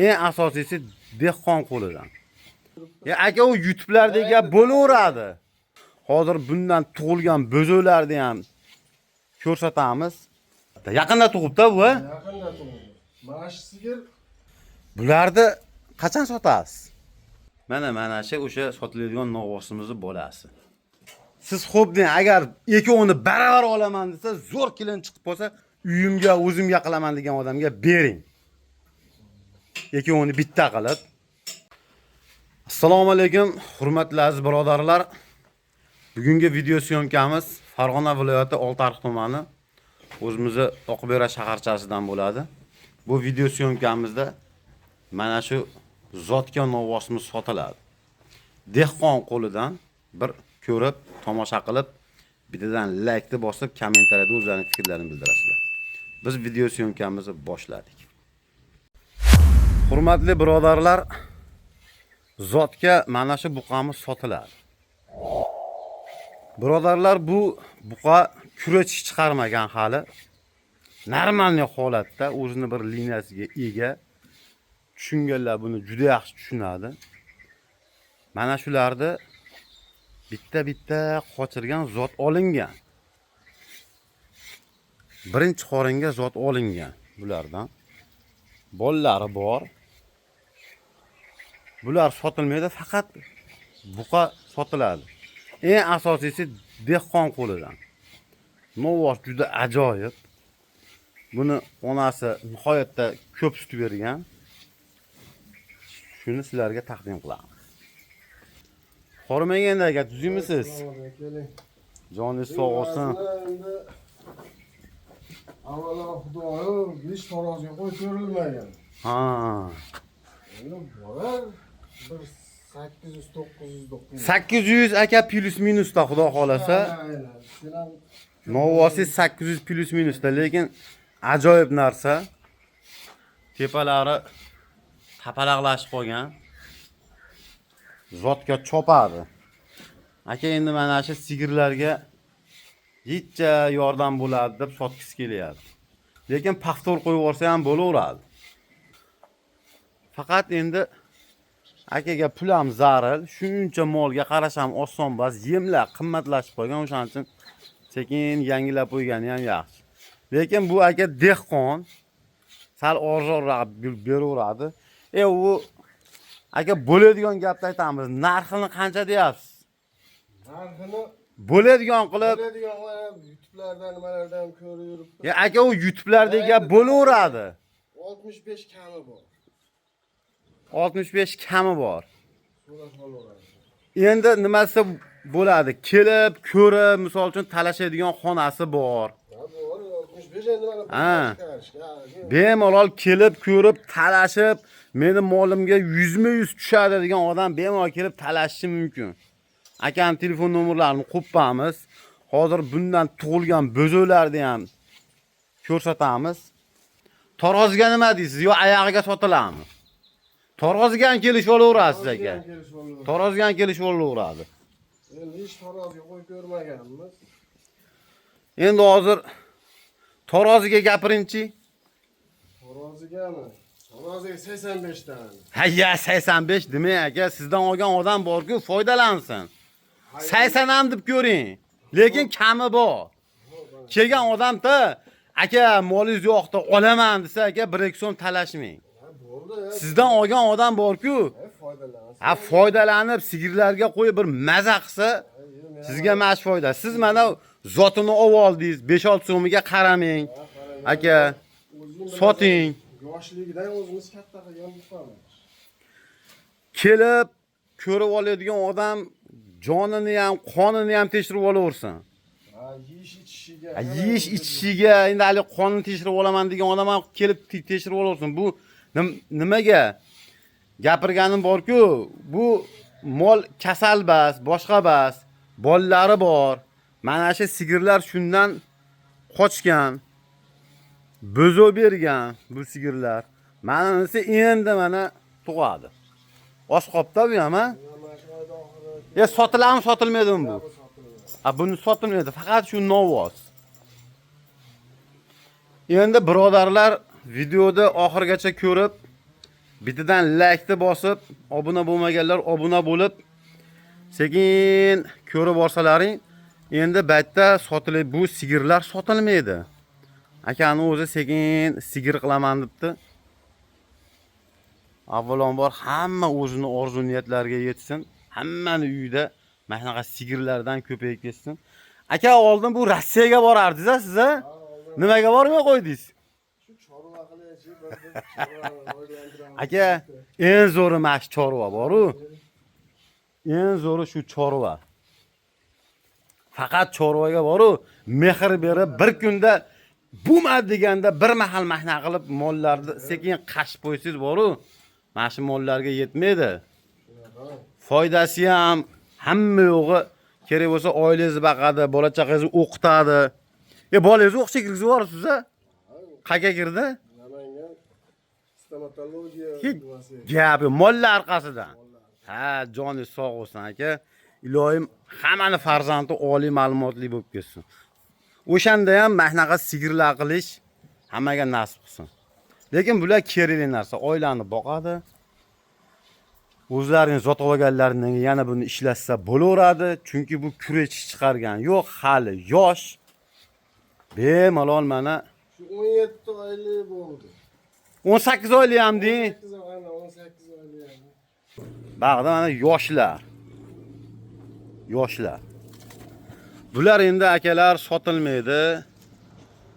Eng asosiysi dehqon qo'lidan. Aka u YouTube'larda gap bo'laveradi. Hozir bundan tug'ilgan bo'zolarni ham ko'rsatamiz. Yaqinda tug'ibdi bu. Yaqinda tug'ildi. Mana shu sigir Bularni qachon sotasiz? Mana shu o'sha sotiladigan novvosimizni bolasi. Siz xo'p deng, agar ikkovini baravar olaman desa, zo'r kelin chiqib qolsa, uyimga, o'zimga qilaman degan odamga bering. Ikkovini bitta qilib. Assalomu alaykum, hurmatli aziz birodarlar. Bugungi video syomkamiz Farg'ona viloyati Oltiariq tumani, o'zimizni Oqbera shaharchasidan bo'ladi. Bu video syomkamizda mana shu zotga novvosimiz sotiladi. Dehqon qo'lidan bir ko'rib, tomosha qilib, bittadan like bosib, kommentariyada o'zlaringiz fikrlarini bildirasizlar. Biz video syomkamizni boshladik. Hurmatli birodarlar, zotga mana shu buqamiz sotiladi. Birodarlar, bu buqa kurach chiqarmagan hali. Normalniy holatda o'zini bir liniyasiga ega. Tushunganlar buni juda yaxshi tushunadi. Mana shularni bitta qochirgan zot olingan. Birinchi qoringa zot olingan bulardan. Bollari bor. Bular sotilmaydi, faqat buqa sotiladi. Eng asosiysi dehqon qo'lidan. Novvos juda ajoyib. Buni onasi nihoyatda ko'p sut bergan. Shuni sizlarga taqdim qilaman. Hormaganda aka, tuzimisiz? Joningiz sog' bo'lsin. avvalo Xudoyim besh farozga qo'y ko'rilmagan. Ha. Endi borar bir 800-900 800 aka plus minusda xudo xolasa. Aynan. Novvosi 800 plus minusda, lekin ajoyib narsa. Tepalari tapalaqlashib qolgan. Zotga chopadi. Aka endi mana shu sigirlarga yetcha yordam bo'ladi deb sotgisi kelyapti. Lekin paftor qo'yib yuborsa ham bo'laveradi. Faqat endi akaga pul ham zaril, shuncha molga qarash ham oson emas, yemlar qimmatlashib qolgan, o'shaning uchun sekin yangilab qo'ygani ham yaxshi. Lekin bu aka dehqon, sal arzonroq beraveradi. U aka bo'ladigan gapni aytamiz. Narxini qancha deyapsiz? Narxini Bo'ladigan qilib, YouTube'lardan nimalardan ko'rib yuribdi. Aka u YouTube'larda gap bo'laveradi. 65 kami bor. 65 kami bor. So'rab olaveradi. Endi nimasi bo'ladi? Kelib, ko'rib, misol uchun talashadigan xonasi bor. Bor, 65 endi mana bu. Bemalol kelib, ko'rib, talashib, meni molimga 100% tushadi degan odam bemalol kelib talashishi mumkin. Akam telefon nomerlarini qo'yamiz. Hozir bundan tug'ilgan bo'zolarni ham ko'rsatamiz. Taroziga nima deysiz? Yo oyog'iga sotiladimi? Taroziga ham kelishib olaverasiz aka. Taroziga ham kelishib olaveradi. Endi hech taroziga qo'yib ko'rmaganmiz. Endi hozir taroziga gapiringchi. Tarozigami? Taroziga 85 dan. Hayya 85 demang aka, sizdan olgan odam bor-ku, foydalansin. 80 ham deb ko'ring. Lekin kami bor. Kelgan odamda aka molingiz yo'qda olaman desa aka 1-2 so'm talashmang. Sizdan olgan odam bor-ku, foydalanib sigirlarga qo'yib bir maza qilsa, sizga mash foyda. Siz mana zotini olib oldingiz, 5-6 so'miga qaramang. Aka, soting. Yoshligidan o'zimiz katta qilgan buqamiz. Kelib, ko'rib oladigan odam jonini ham, qonini ham tekshirib olaversin. Yeyish ichishiga, endi hali qonini tekshirib olaman degan odam ham kelib tekshirib olaversin. Bu nimaga gapirganim bor-ku, bu mol kasal bas, boshqa bas, bollari bor. Mana shu sigirlar shundan qochgan. Bo'zo bergan bu sigirlar. Manasi endi mana tug'adi. Osh qopda bu ham, ha? Sotiladimi, sotilmaydimi bu? Buni sotilmaydi, faqat shu novvos. Endi birodarlar, videoda oxirgacha ko'rib, Bitidan like-ni bosib, obuna bo'lmaganlar obuna bo'lib, sekin ko'rib borsalaring, endi baytda sotilib bu sigirlar sotilmaydi. Akani o'zi sekin sigir qilaman debdi. Avvalambor hamma o'zini orzu niyatlariga yetsin. Hammani uyida mana shunaqa sigirlardan ko'payib ketsin. Aka, oldin bu Rossiyaga borardingiz-a siz-a? Nimaga bormay qo'ydingiz? Shu chorva qilishi, bir Aka, eng zo'ri mana shu chorva bor-ku. Eng zo'ri shu chorva. Faqat chorvaga bor-ku, mehr berib bir kunda buma deganda bir mahal mahna qilib mollarni sekin qashib qo'ysangiz bor-ku, mana shu mollarga yetmaydi. Foydasi ham hamma yo'g'i kerak bo'lsa oilangizni boqadi, bola chaqangizni o'qitadi. Bolangizni o'qishga kirgizib yuborasiz-a? Qayerga kirdi? Namangan stomatologiya Gap mollar orqasidan. Ha, joni sog' bo'lsin aka. Ilohim hammani farzandi oliy ma'lumotli bo'lib ketsin. O'shanda ham mahnaqa sigirlar qilish hammaga nasib qilsin. Lekin bular kerakli narsa, oilani boqadi. O'zlarining zot olganlaridan yana buni ishlatsa bo'laveradi, chunki bu kurech chiqargan yo'q, hali yosh. Bemalol mana shu 17 oylik bo'ldi. 18 oylik ham deng. 18 oylik. Bag'da mana yoshlar. Yoshlar. Bular endi akalar sotilmaydi.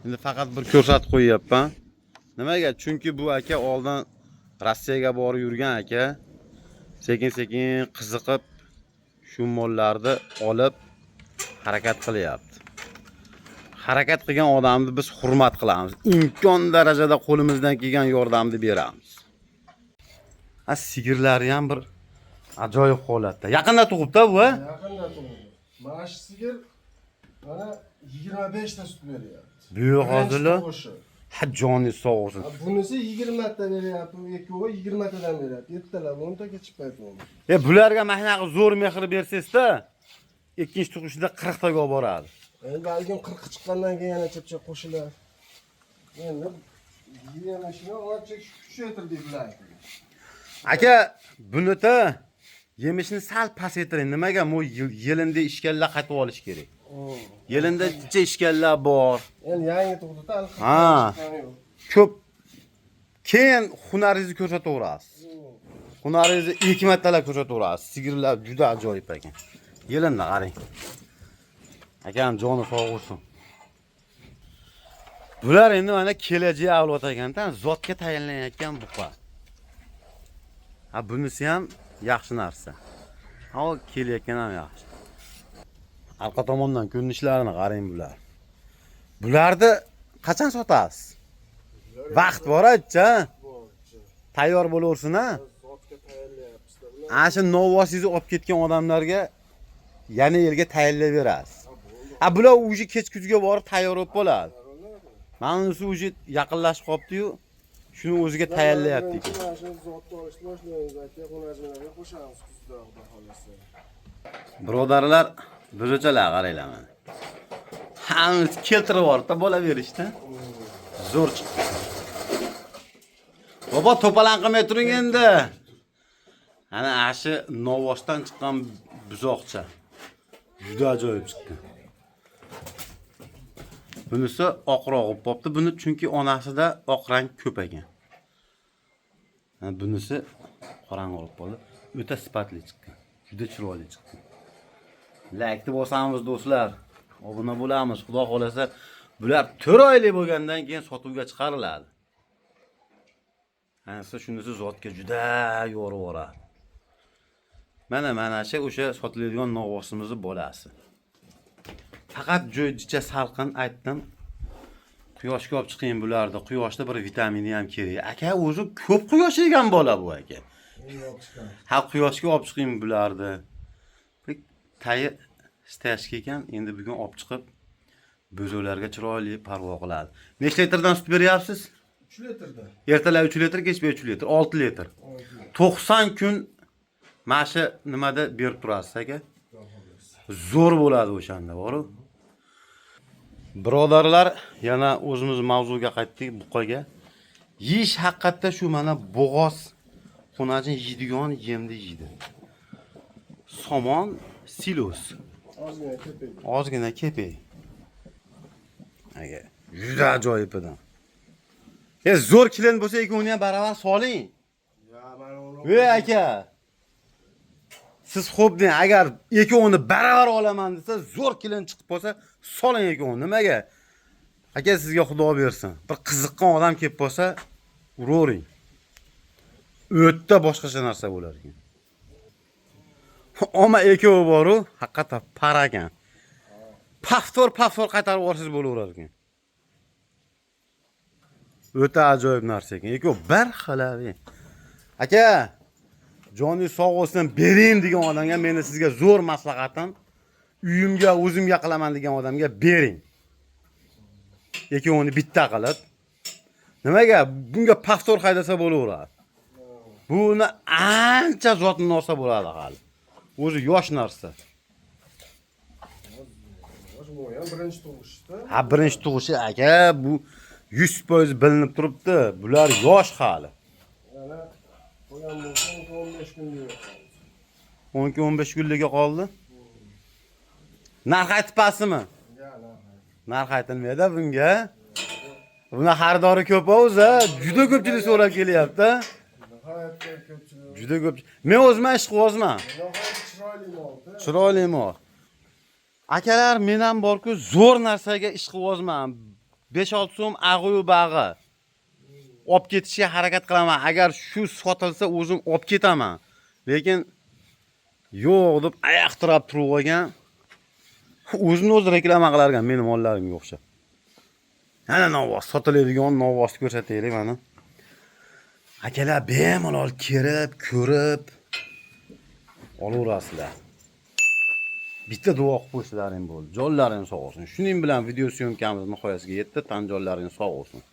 Endi faqat bir ko'rsatib qo'yapman. Nimaga? Chunki bu aka oldin Rossiyaga borib yurgan aka. Sekin-sekin qiziqib shu mollarni olib harakat qilyapti. Harakat qilgan odamni biz hurmat qilamiz. Imkon darajada qo'limizdan kelgan yordamni beramiz. Sigirlari ham bir ajoyib holatda. Yaqinda tug'ibdi bu, ha? Yaqinda tug'ildi. Mana shu sigir mana 25 ta sut beryapti. Bu hozirlar ha joni sog' bo'lsin. Bunisi 20 ta beryapti, bu ikkovi 20 tadan beryapti. Yettalar 10 ta kechib qaytmoqda. Bularga mahnaqa zo'r mehr bersangiz-da, ikkinchi tug'ishida 40 taga olib boradi. Endi balkim 40 chiqqandan keyin yana chepchak qo'shilar. Endi yemishni ancha kuchaytirdik bular. Aka, bunita yemishni sal pasaytiring. Nimaga? Bu yilinde ishkallar qaytib olish kerak. Yilinde jicha ishkallar bor. Endi yangi tug'di-da, ha. Ko'p keyin hunaringizni ko'rsataverasiz. Hunaringizni ilk martalar ko'rsataverasiz. Sigirlar juda ajoyib ekan. Yilinni qarang. Akam joni sog' bo'lsin. Bular endi mana kelajak avlod ekanda, zotga tayinlanayotgan buqa. Ha, bunisi ham yaxshi narsa. Ha, kelayotgan ham yaxshi. Arqa tomondan ko'rinishlarini qarang bular. Bularni qachon sotasiz? Vaqt bor-a, tayyor bo'laversin-a. Zotga tayyorlayapmiz-da bular. Ana shu novosingizni olib ketgan odamlarga yana yilga tayyorlab berasiz. Ha, bular o'zi kech-kuzga borib tayyor bo'lib bo'ladi. Mana unisi o'zi yaqinlashib qolibdi-yu, shuni o'ziga tayyorlayapti. Mana shu zotni olishni boshlaymiz, aka, xonajmalarga qo'shamiz kuzda, xudo xolasa. Birodarlar, buzochalar qaranglar mana. Hammasi keltirib yubordi, bo'la berishdi. Zo'r chiqdi. Bobo, to'palan qilmay turing endi. Ana ashi novosdan chiqqan buzoqcha. Juda ajoyib chiqdi. Bunisi oqroq bo'lib qopti. Buni chunki onasida oq rang ko'p ekan. Bunisi qorong'i bo'lib qoldi. O'ta sifatli chiqqan. Juda chiroyli chiqdi. Like bosamiz do'stlar. Obuna bo'lamiz. Xudo xolasa, bular 4 oylik bo'lgandan keyin sotuvga chiqariladi. Anisi shunisi zotga juda yo'rib boradi. Mana shu o'sha sotiladigan novvosimizni bolasi. Faqat joycha salqin aytdim. Quyoshga olib chiqing bularni. Quyoshda bir vitamini ham kerak. Aka, o'zi ko'p quyosh yegan bola bu aka. Ha, quyoshga olib chiqing bularni. Tayi stashki ekan, endi bugun olib chiqib bo'zolarga chiroyli parvo qiladi. Nechta litrdan sut beryapsiz? 3 litrdan. Ertalab 3 litr, kechga 3 litr, 6 litr. 90 kun mashi nimada berib turasiz aka? Zo'r bo'ladi o'shanda, bor-ku. Birodarlar, yana o'zimiz mavzuga qaytdik, buqaga. Yish haqiqatda shu mana bo'g'oz Xonajin yeydigan yemni yeydi. Somon, silos. Ozgina kepek. Ozgina kepek. Aga, juda ajoyib edi. Zo'r kelin bo'lsa ikkovini ham baravar soling. Ya men onu. Voy aka. Siz xo'p deng, agar ikkovini baravar olaman desa, zo'r kelin chiqib qolsa, soling ikkovini. Nimaga? Aka sizga Xudo bersin. Bir qiziqqan odam kelib qolsa, uravering. O'tda boshqacha narsa bo'lar ekan. Ammo ikkovi bor-ku, haqiqatan parakan. Paftor qaytarib olsangiz bo'laverar ekan. O'ta ajoyib narsa ekan. Ikkov bir xil. Aka, joningiz sog' bo'lsin, bering degan odamga meni sizga zo'r maslahatim, uyimga, o'zimga qilaman degan odamga bering. Ikkovini bitta qilib. Nimaga? Bunga paftor haydasa bo'laveradi. Buni ancha zot narsa bo'ladi hali. O'zi yosh narsa. Bu ham birinchi tug'ishda. Ha, birinchi tug'ishi aka, bu 100% bilinib turibdi. Bular yosh hali. Yana qo'yan bo'lsa 15 kunga yo'q. 12-15 kunligiga qoldi. Narx aytib pasimi? Ya, Narx aytilmaydi bunga. Buni xaridori ko'p o'zi, juda ko'pchilik so'rab kelyapti. nihoyatda ko'pchilik. Juda ko'p. Men o'zim ishqibozman. Nihoyat chiroyli mol-da. Chiroyli mol. Akalar, men ham bor-ku, zo'r narsaga ishqibozman. 5-6 so'm ag'uyu bag'i. Olib ketishga harakat qilaman. Agar shu sotilsa o'zim olib ketaman. Lekin yo'q deb oyoqtirab turib olgan. O'zini o'zi reklama qilar ekan meni mollarimga o'xshab. Ana novoz sotiladigan novozni ko'rsataylik mana. Akalar bemalol kirib, ko'rib olaverasizlar. Bitta duo qilib qo'ysalaring bo'ldi. Jonlaring sog' bo'lsin. Shuning bilan video syomkamiz nihoyasiga yetdi. Tan jonlaring sog' bo'lsin.